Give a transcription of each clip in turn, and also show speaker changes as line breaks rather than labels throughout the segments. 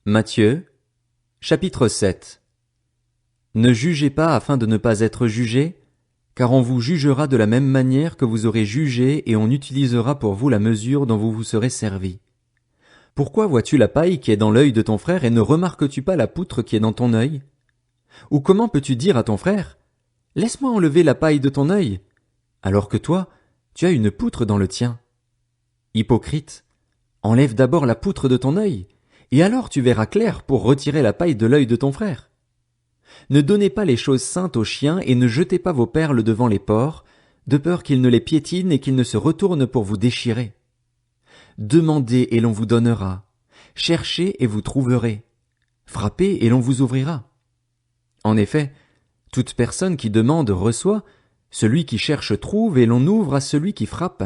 Matthieu, chapitre 7. Ne jugez pas afin de ne pas être jugés, car on vous jugera de la même manière que vous aurez jugé et on utilisera pour vous la mesure dont vous vous serez servi. Pourquoi vois-tu la paille qui est dans l'œil de ton frère et ne remarques-tu pas la poutre qui est dans ton œil? Ou comment peux-tu dire à ton frère, « Laisse-moi enlever la paille de ton œil », alors que toi, tu as une poutre dans le tien? Hypocrite, enlève d'abord la poutre de ton œil, et alors tu verras clair pour retirer la paille de l'œil de ton frère. Ne donnez pas les choses saintes aux chiens et ne jetez pas vos perles devant les porcs, de peur qu'ils ne les piétinent et qu'ils ne se retournent pour vous déchirer. Demandez et l'on vous donnera. Cherchez et vous trouverez. Frappez et l'on vous ouvrira. En effet, toute personne qui demande reçoit, celui qui cherche trouve et l'on ouvre à celui qui frappe.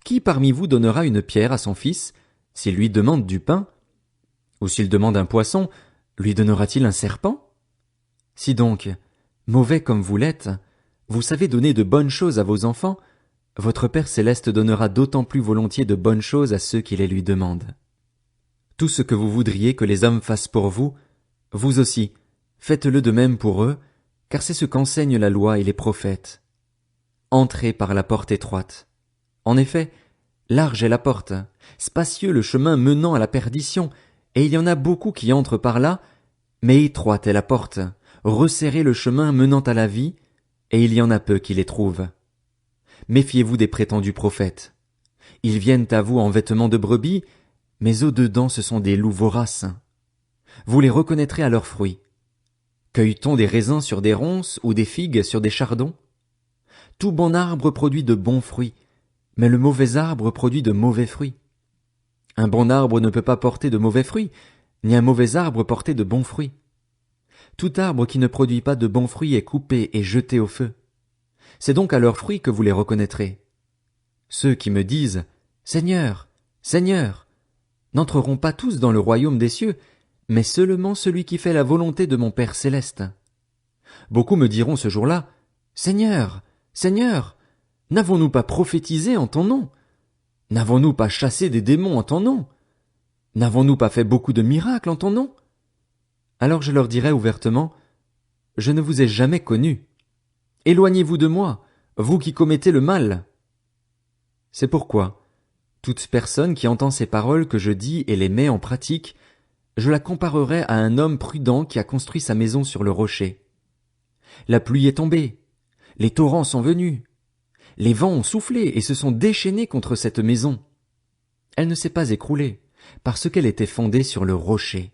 Qui parmi vous donnera une pierre à son fils, s'il lui demande du pain? Ou s'il demande un poisson, lui donnera-t-il un serpent? Si donc, mauvais comme vous l'êtes, vous savez donner de bonnes choses à vos enfants, votre Père céleste donnera d'autant plus volontiers de bonnes choses à ceux qui les lui demandent. Tout ce que vous voudriez que les hommes fassent pour vous, vous aussi, faites-le de même pour eux, car c'est ce qu'enseignent la loi et les prophètes. Entrez par la porte étroite. En effet, large est la porte, spacieux le chemin menant à la perdition, et il y en a beaucoup qui entrent par là, mais étroite est la porte, resserré le chemin menant à la vie, et il y en a peu qui les trouvent. Méfiez-vous des prétendus prophètes. Ils viennent à vous en vêtements de brebis, mais au-dedans ce sont des loups voraces. Vous les reconnaîtrez à leurs fruits. Cueille-t-on des raisins sur des ronces ou des figues sur des chardons? Tout bon arbre produit de bons fruits, mais le mauvais arbre produit de mauvais fruits. Un bon arbre ne peut pas porter de mauvais fruits, ni un mauvais arbre porter de bons fruits. Tout arbre qui ne produit pas de bons fruits est coupé et jeté au feu. C'est donc à leurs fruits que vous les reconnaîtrez. Ceux qui me disent « Seigneur, Seigneur », n'entreront pas tous dans le royaume des cieux, mais seulement celui qui fait la volonté de mon Père céleste. Beaucoup me diront ce jour-là « Seigneur, Seigneur, n'avons-nous pas prophétisé en ton nom? N'avons-nous pas chassé des démons en ton nom? N'avons-nous pas fait beaucoup de miracles en ton nom? » Alors je leur dirai ouvertement, « Je ne vous ai jamais connus. Éloignez-vous de moi, vous qui commettez le mal. » C'est pourquoi, toute personne qui entend ces paroles que je dis et les met en pratique, je la comparerai à un homme prudent qui a construit sa maison sur le rocher. La pluie est tombée, les torrents sont venus, les vents ont soufflé et se sont déchaînés contre cette maison. Elle ne s'est pas écroulée, parce qu'elle était fondée sur le rocher.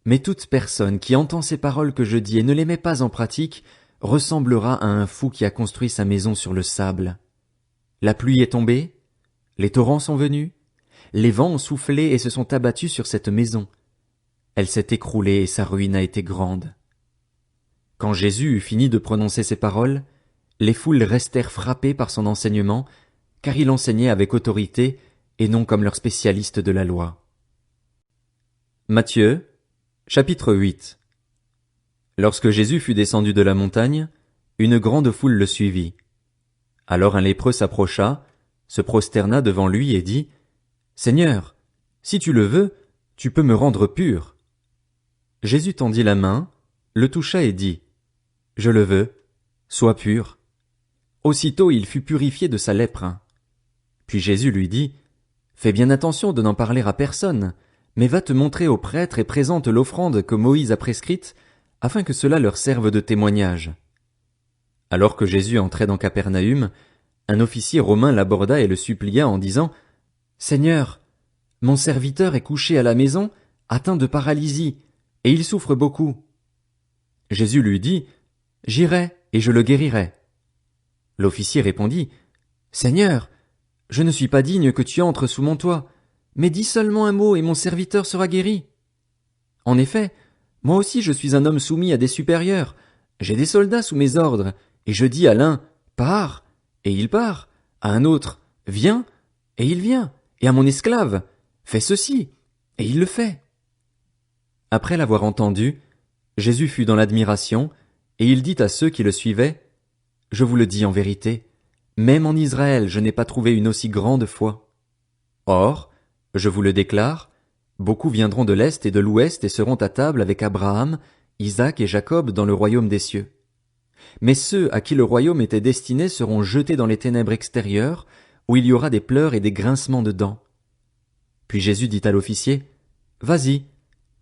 Mais toute personne qui entend ces paroles que je dis et ne les met pas en pratique, ressemblera à un fou qui a construit sa maison sur le sable. La pluie est tombée, les torrents sont venus, les vents ont soufflé et se sont abattus sur cette maison. Elle s'est écroulée et sa ruine a été grande. Quand Jésus eut fini de prononcer ces paroles, les foules restèrent frappées par son enseignement, car il enseignait avec autorité et non comme leur spécialiste de la loi. Matthieu, chapitre 8. Lorsque Jésus fut descendu de la montagne, une grande foule le suivit. Alors un lépreux s'approcha, se prosterna devant lui et dit, « Seigneur, si tu le veux, tu peux me rendre pur. » Jésus tendit la main, le toucha et dit, « Je le veux, sois pur. » Aussitôt il fut purifié de sa lèpre. Puis Jésus lui dit, « Fais bien attention de n'en parler à personne, mais va te montrer aux prêtres et présente l'offrande que Moïse a prescrite, afin que cela leur serve de témoignage. » Alors que Jésus entrait dans Capernaüm, un officier romain l'aborda et le supplia en disant, « Seigneur, mon serviteur est couché à la maison, atteint de paralysie, et il souffre beaucoup. » Jésus lui dit, « J'irai et je le guérirai. » L'officier répondit, « Seigneur, je ne suis pas digne que tu entres sous mon toit, mais dis seulement un mot et mon serviteur sera guéri. En effet, moi aussi je suis un homme soumis à des supérieurs, j'ai des soldats sous mes ordres, et je dis à l'un, pars, et il part, à un autre, viens, et il vient, et à mon esclave, fais ceci, et il le fait. » Après l'avoir entendu, Jésus fut dans l'admiration, et il dit à ceux qui le suivaient, « Je vous le dis en vérité, même en Israël je n'ai pas trouvé une aussi grande foi. Or, je vous le déclare, Beaucoup viendront de l'Est et de l'Ouest et seront à table avec Abraham, Isaac et Jacob dans le royaume des cieux. Mais ceux à qui le royaume était destiné seront jetés dans les ténèbres extérieures, où il y aura des pleurs et des grincements de dents. Puis Jésus dit à l'officier, « Vas-y,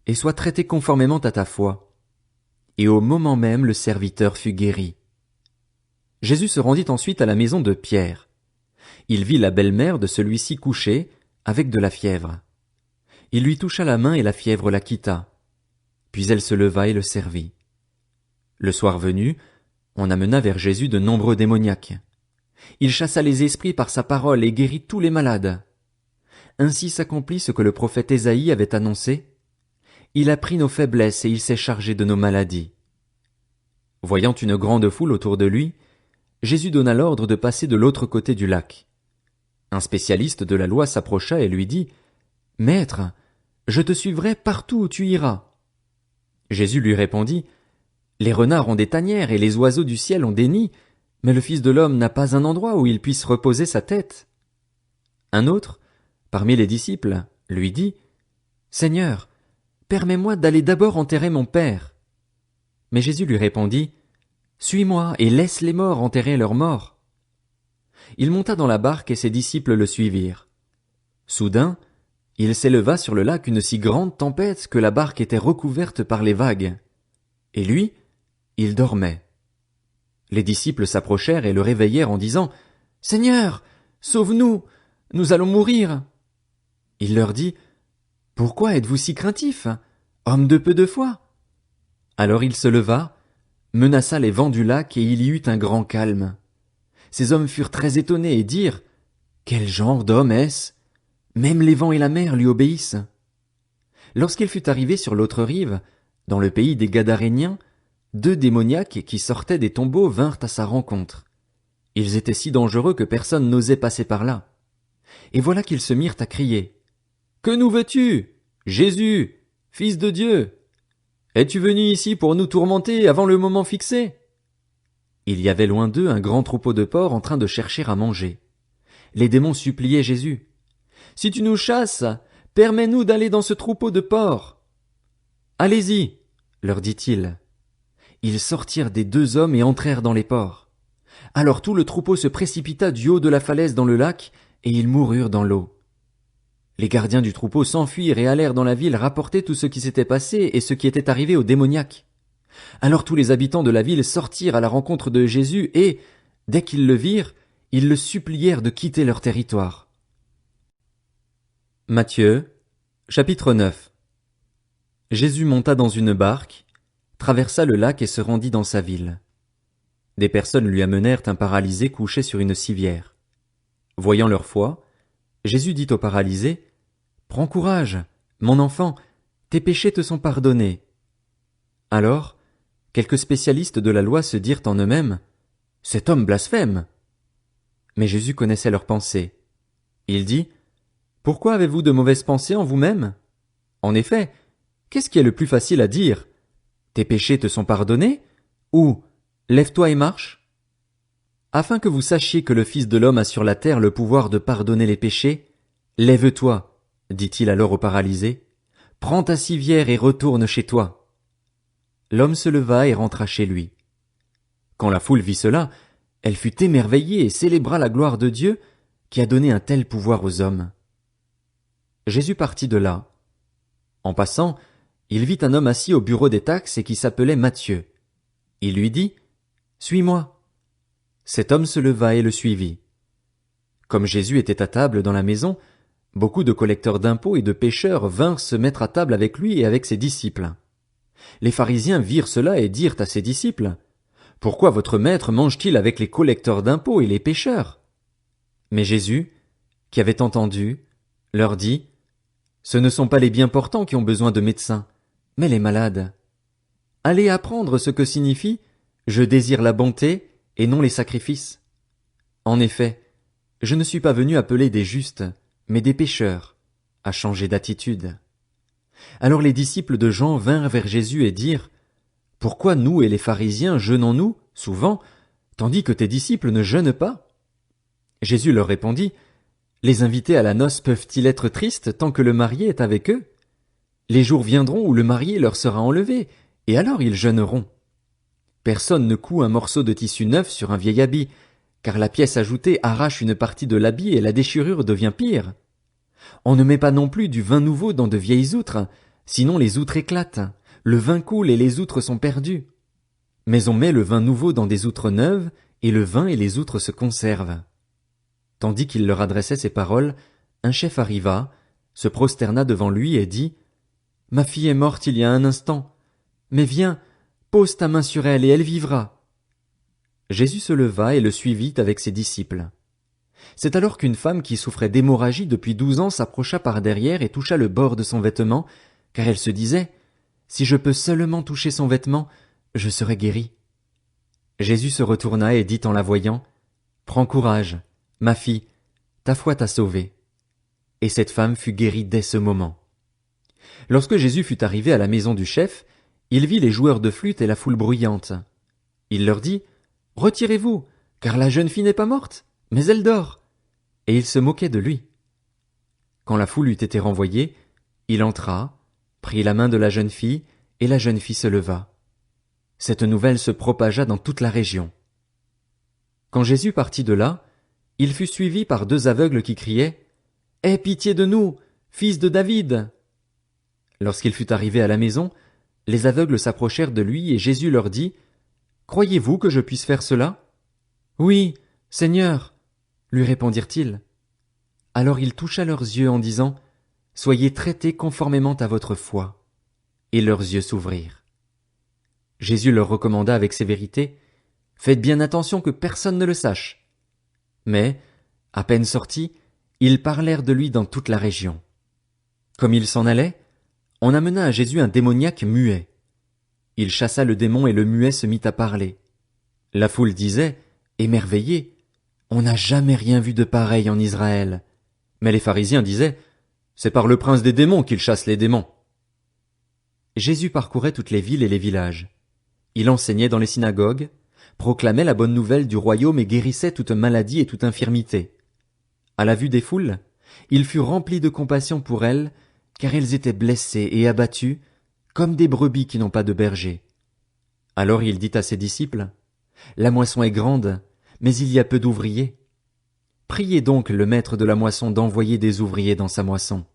et sois traité conformément à ta foi. » Et au moment même le serviteur fut guéri. Jésus se rendit ensuite à la maison de Pierre. Il vit la belle-mère de celui-ci couchée, avec de la fièvre. Il lui toucha la main et la fièvre la quitta. Puis elle se leva et le servit. Le soir venu, on amena vers Jésus de nombreux démoniaques. Il chassa les esprits par sa parole et guérit tous les malades. Ainsi s'accomplit ce que le prophète Ésaïe avait annoncé. Il a pris nos faiblesses et il s'est chargé de nos maladies. Voyant une grande foule autour de lui, Jésus donna l'ordre de passer de l'autre côté du lac. Un spécialiste de la loi s'approcha et lui dit, « Maître, je te suivrai partout où tu iras. » Jésus lui répondit, « Les renards ont des tanières et les oiseaux du ciel ont des nids, mais le Fils de l'homme n'a pas un endroit où il puisse reposer sa tête. » Un autre, parmi les disciples, lui dit, « Seigneur, permets-moi d'aller d'abord enterrer mon père. » Mais Jésus lui répondit, « Suis-moi et laisse les morts enterrer leurs morts. » Il monta dans la barque et ses disciples le suivirent. Soudain, il s'éleva sur le lac une si grande tempête que la barque était recouverte par les vagues. Et lui, il dormait. Les disciples s'approchèrent et le réveillèrent en disant, « Seigneur, sauve-nous, nous allons mourir. » Il leur dit, « Pourquoi êtes-vous si craintifs, hommes de peu de foi ?» Alors il se leva, menaça les vents du lac et il y eut un grand calme. Ces hommes furent très étonnés et dirent, « Quel genre d'homme est-ce? Même les vents et la mer lui obéissent. » Lorsqu'il fut arrivé sur l'autre rive, dans le pays des Gadaréniens, 2 démoniaques qui sortaient des tombeaux vinrent à sa rencontre. Ils étaient si dangereux que personne n'osait passer par là. Et voilà qu'ils se mirent à crier, « Que nous veux-tu, Jésus, Fils de Dieu? Es-tu venu ici pour nous tourmenter avant le moment fixé? » Il y avait loin d'eux un grand troupeau de porcs en train de chercher à manger. Les démons suppliaient Jésus, « Si tu nous chasses, permets-nous d'aller dans ce troupeau de porcs. » « Allez-y, leur dit-il. Ils sortirent des 2 hommes et entrèrent dans les porcs. Alors tout le troupeau se précipita du haut de la falaise dans le lac, et ils moururent dans l'eau. Les gardiens du troupeau s'enfuirent et allèrent dans la ville rapporter tout ce qui s'était passé et ce qui était arrivé aux démoniaques. Alors tous les habitants de la ville sortirent à la rencontre de Jésus et, dès qu'ils le virent, ils le supplièrent de quitter leur territoire. Matthieu, chapitre 9. Jésus monta dans une barque, traversa le lac et se rendit dans sa ville. Des personnes lui amenèrent un paralysé couché sur une civière. Voyant leur foi, Jésus dit au paralysé, « Prends courage, mon enfant, tes péchés te sont pardonnés. » Alors, quelques spécialistes de la loi se dirent en eux-mêmes, « Cet homme blasphème. » Mais Jésus connaissait leurs pensées. Il dit, « Pourquoi avez-vous de mauvaises pensées en vous-même? En effet, qu'est-ce qui est le plus facile à dire? Tes péchés te sont pardonnés? Ou lève-toi et marche? Afin que vous sachiez que le Fils de l'homme a sur la terre le pouvoir de pardonner les péchés, lève-toi, dit-il alors au paralysé, prends ta civière et retourne chez toi. L'homme se leva et rentra chez lui. Quand la foule vit cela, elle fut émerveillée et célébra la gloire de Dieu qui a donné un tel pouvoir aux hommes. Jésus partit de là. En passant, il vit un homme assis au bureau des taxes et qui s'appelait Matthieu. Il lui dit, « Suis-moi. » Cet homme se leva et le suivit. Comme Jésus était à table dans la maison, beaucoup de collecteurs d'impôts et de pécheurs vinrent se mettre à table avec lui et avec ses disciples. Les pharisiens virent cela et dirent à ses disciples, « Pourquoi votre maître mange-t-il avec les collecteurs d'impôts et les pécheurs? » Mais Jésus, qui avait entendu, leur dit, « Ce ne sont pas les bien portants qui ont besoin de médecins, mais les malades. Allez apprendre ce que signifie « Je désire la bonté » et non les sacrifices. En effet, je ne suis pas venu appeler des justes, mais des pécheurs, à changer d'attitude. » Alors les disciples de Jean vinrent vers Jésus et dirent, « Pourquoi nous et les pharisiens jeûnons-nous, souvent, tandis que tes disciples ne jeûnent pas? » Jésus leur répondit, « Les invités à la noce peuvent-ils être tristes tant que le marié est avec eux? Les jours viendront où le marié leur sera enlevé, et alors ils jeûneront. Personne ne coud un morceau de tissu neuf sur un vieil habit, car la pièce ajoutée arrache une partie de l'habit et la déchirure devient pire. On ne met pas non plus du vin nouveau dans de vieilles outres, sinon les outres éclatent, le vin coule et les outres sont perdues. Mais on met le vin nouveau dans des outres neuves, et le vin et les outres se conservent. Tandis qu'il leur adressait ces paroles, un chef arriva, se prosterna devant lui et dit, « Ma fille est morte il y a un instant, mais viens, pose ta main sur elle et elle vivra. » Jésus se leva et le suivit avec ses disciples. C'est alors qu'une femme qui souffrait d'hémorragie depuis 12 ans s'approcha par derrière et toucha le bord de son vêtement, car elle se disait, « Si je peux seulement toucher son vêtement, je serai guérie. » Jésus se retourna et dit en la voyant, « Prends courage, ma fille, ta foi t'a sauvée. » Et cette femme fut guérie dès ce moment. Lorsque Jésus fut arrivé à la maison du chef, il vit les joueurs de flûte et la foule bruyante. Il leur dit, « Retirez-vous, car la jeune fille n'est pas morte, mais elle dort. » Et il se moquait de lui. Quand la foule eut été renvoyée, il entra, prit la main de la jeune fille, et la jeune fille se leva. Cette nouvelle se propagea dans toute la région. Quand Jésus partit de là, il fut suivi par 2 aveugles qui criaient, « Aie pitié de nous, fils de David !» Lorsqu'il fut arrivé à la maison, les aveugles s'approchèrent de lui et Jésus leur dit, « Croyez-vous que je puisse faire cela ?»« Oui, Seigneur, » lui répondirent-ils. Alors il toucha leurs yeux en disant, « Soyez traités conformément à votre foi. » Et leurs yeux s'ouvrirent. Jésus leur recommanda avec sévérité, « Faites bien attention que personne ne le sache. » Mais, à peine sortis, ils parlèrent de lui dans toute la région. Comme il s'en allait, on amena à Jésus un démoniaque muet. Il chassa le démon et le muet se mit à parler. La foule disait, émerveillée, « On n'a jamais rien vu de pareil en Israël. » Mais les pharisiens disaient, « C'est par le prince des démons qu'il chasse les démons. » Jésus parcourait toutes les villes et les villages. Il enseignait dans les synagogues, proclamait la bonne nouvelle du royaume et guérissait toute maladie et toute infirmité. À la vue des foules, il fut rempli de compassion pour elles, car elles étaient blessées et abattues, comme des brebis qui n'ont pas de berger. Alors il dit à ses disciples, « La moisson est grande, mais il y a peu d'ouvriers. Priez donc le maître de la moisson d'envoyer des ouvriers dans sa moisson. »